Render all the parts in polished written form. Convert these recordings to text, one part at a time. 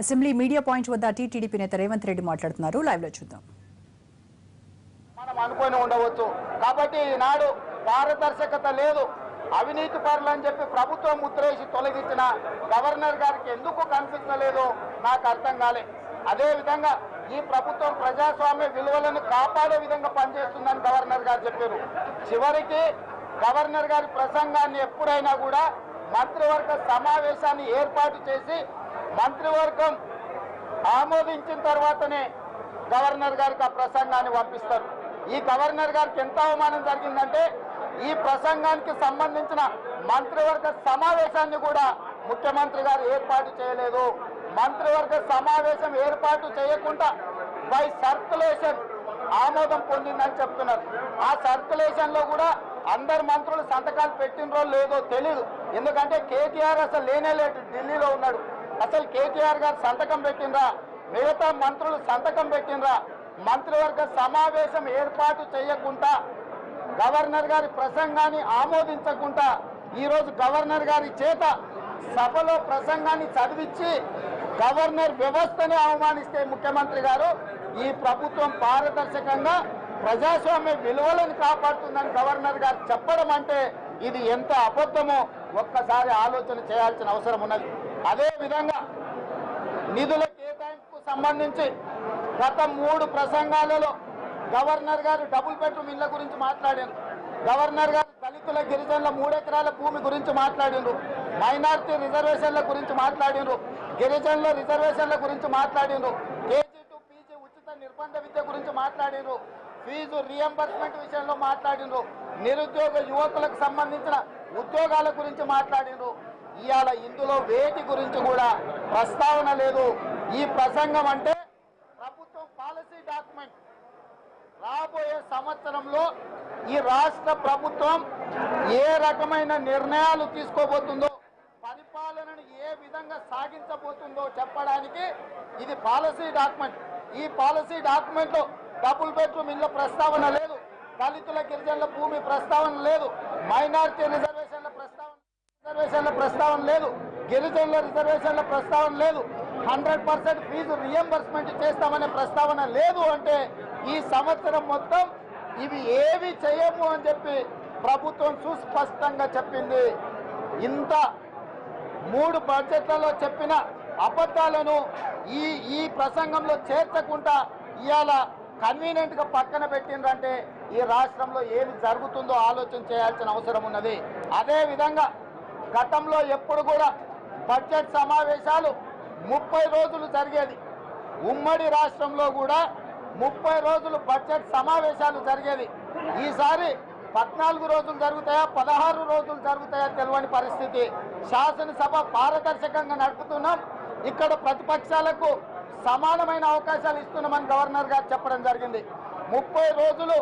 Assembly media point వద్ద TDP నేత రేవంత్ రెడ్డి మాట్లాడుతున్నారు. లైవ్ లో చూద్దాం. మనం అనుకొని ఉండవచ్చు కాబట్టి ఈనాడు పారదర్శకత లేదు, అవినీతి పరులు అని చెప్పి ప్రభుత్వం ముద్రేసి తొలగించిన గవర్నర్ గారికి ఎందుకు కనిపించలేదో నాకు అర్థం కాలే. అదేవిధంగా ఈ ప్రభుత్వం ప్రజాస్వామ్య విలువలను కాపాడే విధంగా పనిచేస్తుందని గవర్నర్ గారు చెప్పారు. చివరికి గవర్నర్ గారి ప్రసంగాన్ని ఎప్పుడైనా కూడా మంత్రివర్గ సమావేశాన్ని ఏర్పాటు చేసి మంత్రివర్గం ఆమోదించిన తర్వాతనే గవర్నర్ గారికి ఆ ప్రసంగాన్ని పంపిస్తారు. ఈ గవర్నర్ గారికి ఎంత అవమానం జరిగిందంటే ఈ ప్రసంగానికి సంబంధించిన మంత్రివర్గ సమావేశాన్ని కూడా ముఖ్యమంత్రి గారు ఏర్పాటు చేయలేదు. మంత్రివర్గ సమావేశం ఏర్పాటు చేయకుండా బై సర్క్యులేషన్ ఆమోదం పొందిందని చెప్తున్నారు. ఆ సర్క్యులేషన్ లో కూడా అందరు మంత్రులు సంతకాలు పెట్టినరో లేదో తెలియదు. ఎందుకంటే కేటీఆర్ అసలు లేనేలేడు, ఢిల్లీలో ఉన్నాడు. అసలు కేటీఆర్ గారు సంతకం పెట్టినరా, మిగతా మంత్రులు సంతకం పెట్టినరా? మంత్రివర్గ సమావేశం ఏర్పాటు చేయకుండా గవర్నర్ గారి ప్రసంగాన్ని ఆమోదించకుండా ఈరోజు గవర్నర్ గారి చేత సభలో ప్రసంగాన్ని చదివించి గవర్నర్ వ్యవస్థని అవమానిస్తే ముఖ్యమంత్రి గారు ఈ ప్రభుత్వం పారదర్శకంగా ప్రజాస్వామ్య విలువలను కాపాడుతుందని గవర్నర్ గారు చెప్పడం అంటే ఇది ఎంత అబద్ధమో ఒక్కసారి ఆలోచన చేయాల్సిన అవసరం ఉన్నది. అదేవిధంగా నిధుల కేటాయింపుకు సంబంధించి గత 3 ప్రసంగాలలో గవర్నర్ గారు డబుల్ బెడ్రూమ్ ఇళ్ల గురించి మాట్లాడారు. గవర్నర్ గారు దళితుల గిరిజనుల 3 ఎకరాల భూమి గురించి మాట్లాడినరు, మైనార్టీ రిజర్వేషన్ల గురించి మాట్లాడినరు, గిరిజనుల రిజర్వేషన్ల గురించి మాట్లాడినరు, కేజీ టు పీజీ ఉచిత నిర్బంధ విద్య గురించి మాట్లాడినరు, ఫీజు రియంబర్స్మెంట్ విషయంలో మాట్లాడినరు, నిరుద్యోగ యువకులకు సంబంధించిన ఉద్యోగాల గురించి మాట్లాడినరు. ఇవాళ ఇందులో వేటి గురించి కూడా ప్రస్తావన లేదు. ఈ ప్రసంగం అంటే ప్రభుత్వం పాలసీ డాక్యుమెంట్. రాబోయే సంవత్సరంలో ఈ రాష్ట్ర ప్రభుత్వం ఏ రకమైన నిర్ణయాలు తీసుకోబోతుందో, పరిపాలనను ఏ విధంగా సాగించబోతుందో చెప్పడానికి ఇది పాలసీ డాక్యుమెంట్. ఈ పాలసీ డాక్యుమెంట్ లో డబుల్ బెడ్రూమ్ ఇళ్ల ప్రస్తావన లేదు, దళితుల గిరిజనుల భూమి ప్రస్తావన లేదు, మైనారిటీ రిజర్వేషన్ల ప్రస్తావన లేదు, గిరిజనుల రిజర్వేషన్ల ప్రస్తావన లేదు, 100% ఫీజు రియంబర్స్మెంట్ చేస్తామనే ప్రస్తావన లేదు. అంటే ఈ సంవత్సరం మొత్తం ఇవి ఏవి చేయము అని చెప్పి ప్రభుత్వం సుస్పష్టంగా చెప్పింది. ఇంత 3 బడ్జెట్లలో చెప్పిన అబద్ధాలను ఈ ప్రసంగంలో చేర్చకుండా ఇవాళ కన్వీనియంట్ గా పక్కన పెట్టిండ్రంటే ఈ రాష్ట్రంలో ఏమి జరుగుతుందో ఆలోచన చేయాల్సిన అవసరం ఉన్నది. అదే విధంగా గతంలో ఎప్పుడు కూడా బడ్జెట్ సమావేశాలు 30 రోజులు జరిగేది. ఉమ్మడి రాష్ట్రంలో కూడా 30 రోజులు బడ్జెట్ సమావేశాలు జరిగేది. ఈసారి 14 రోజులు జరుగుతాయా 16 రోజులు జరుగుతాయా తెలియని పరిస్థితి. శాసనసభ పారదర్శకంగా నడుపుతున్నాం, ఇక్కడ ప్రతిపక్షాలకు సమానమైన అవకాశాలు ఇస్తున్నామని గవర్నర్ గారు చెప్పడం జరిగింది. 30 రోజులు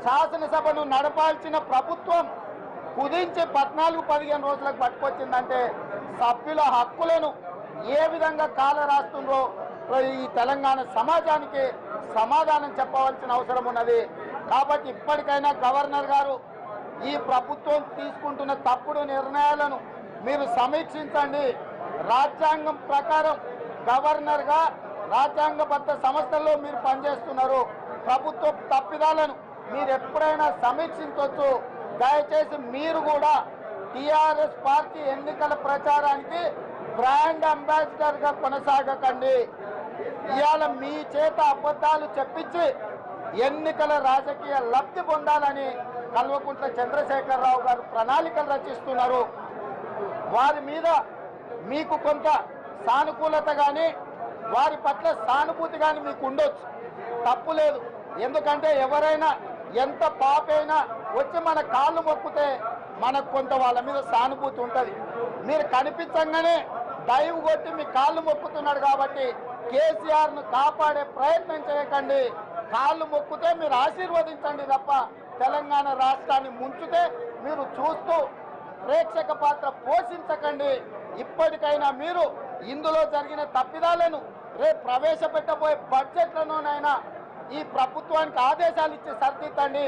శాసనసభను నడపాల్సిన ప్రభుత్వం కుదించి 14-15 రోజులకు పట్టుకొచ్చిందంటే సభ్యుల హక్కులను ఏ విధంగా కాల రాస్తుందో ఈ తెలంగాణ సమాజానికి సమాధానం చెప్పవలసిన అవసరం ఉన్నది. కాబట్టి ఇప్పటికైనా గవర్నర్ గారు ఈ ప్రభుత్వం తీసుకుంటున్న తప్పుడు నిర్ణయాలను మీరు సమీక్షించండి. రాజ్యాంగం ప్రకారం గవర్నర్ గా రాజ్యాంగబద్ధ సంస్థల్లో మీరు పనిచేస్తున్నారు. ప్రభుత్వ తప్పిదాలను మీరు ఎప్పుడైనా సమీక్షించవచ్చు. దయచేసి మీరు కూడా టీఆర్ఎస్ పార్టీ ఎన్నికల ప్రచారానికి బ్రాండ్ అంబాసిడర్ గా కొనసాగకండి. ఇవాళ మీ చేత అబద్ధాలు చెప్పించి ఎన్నికల రాజకీయ లబ్ధి పొందాలని కల్వకుంట్ల చంద్రశేఖరరావు గారు ప్రణాళికలు రచిస్తున్నారు. వారి మీద మీకు కొంత సానుకూలత కానీ వారి పట్ల సానుభూతి కానీ మీకు ఉండొచ్చు, తప్పు లేదు. ఎందుకంటే ఎవరైనా ఎంత పాపైనా వచ్చి మన కాళ్ళు మొక్కితే మనకు కొంత వాళ్ళ మీద సానుభూతి ఉంటుంది. మీరు కనిపించగానే దైవ్ కొట్టి మీ కాళ్ళు మొక్కుతున్నాడు కాబట్టి కేసీఆర్ను కాపాడే ప్రయత్నం చేయకండి. కాళ్ళు మొక్కితే మీరు ఆశీర్వదించండి తప్ప తెలంగాణ రాష్ట్రాన్ని ముంచితే మీరు చూస్తూ ప్రేక్షక పాత్ర పోషించకండి. ఇప్పటికైనా మీరు ఇందులో జరిగిన తప్పిదాలను రేపు ప్రవేశపెట్టబోయే బడ్జెట్లలోనైనా ఈ ప్రభుత్వానికి ఆదేశాలు ఇచ్చి సరిదిద్దండి.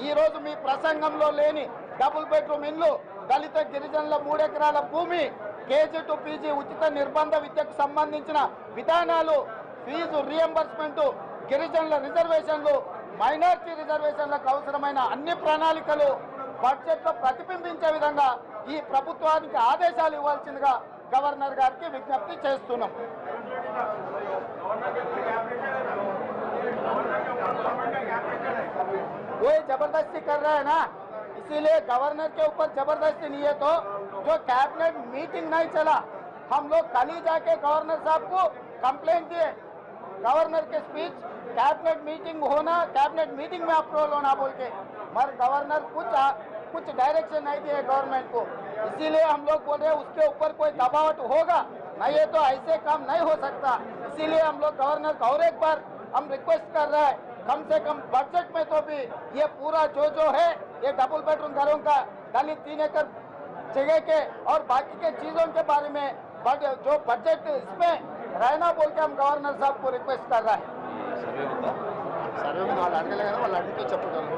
ఈరోజు మీ ప్రసంగంలో లేని డబుల్ బెడ్రూమ్ ఇల్లు, దళిత గిరిజనుల 3 ఎకరాల భూమి కేజీ టు పీజీ ఉచిత నిర్బంధ విద్యకు సంబంధించిన విధానాలు, ఫీజు రియంబర్స్మెంట్, గిరిజనుల రిజర్వేషన్లు, మైనారిటీ రిజర్వేషన్లకు అవసరమైన అన్ని ప్రణాళికలు బడ్జెట్లో ప్రతిబింబించే విధంగా ఈ ప్రభుత్వానికి ఆదేశాలు ఇవ్వాల్సిందిగా గవర్నర్ గారికి విజ్ఞప్తి చేస్తున్నాం. कोई जबरदस्ती कर रहा है ना, इसीलिए गवर्नर के ऊपर जबरदस्ती नहीं है। तो जो कैबिनेट मीटिंग नहीं चला, हम लोग कल ही जाके गवर्नर साहब को कंप्लेंट दिए, गवर्नर के स्पीच कैबिनेट मीटिंग होना, कैबिनेट मीटिंग में अप्रूवल होना बोल के, मगर गवर्नर कुछ डायरेक्शन नहीं दिए गवर्नमेंट को। इसीलिए हम लोग बोल रहे हैं उसके ऊपर कोई दबावट होगा, नहीं है तो ऐसे काम नहीं हो सकता। इसीलिए हम लोग गवर्नर को और एक बार हम रिक्वेस्ट कर रहे हैं, कम से कम बजट में तो भी ये पूरा जो है ये डबल बेडरूम घरों का, दलित 3 एकड़ जगह के और बाकी के चीजों के बारे में जो बजट इसमें रहना बोल के हम गवर्नर साहब को रिक्वेस्ट कर रहे हैं। सर्वे में వాళ్ళు అడగలేదు, వాళ్ళు అడిగితే చెప్పగలరు.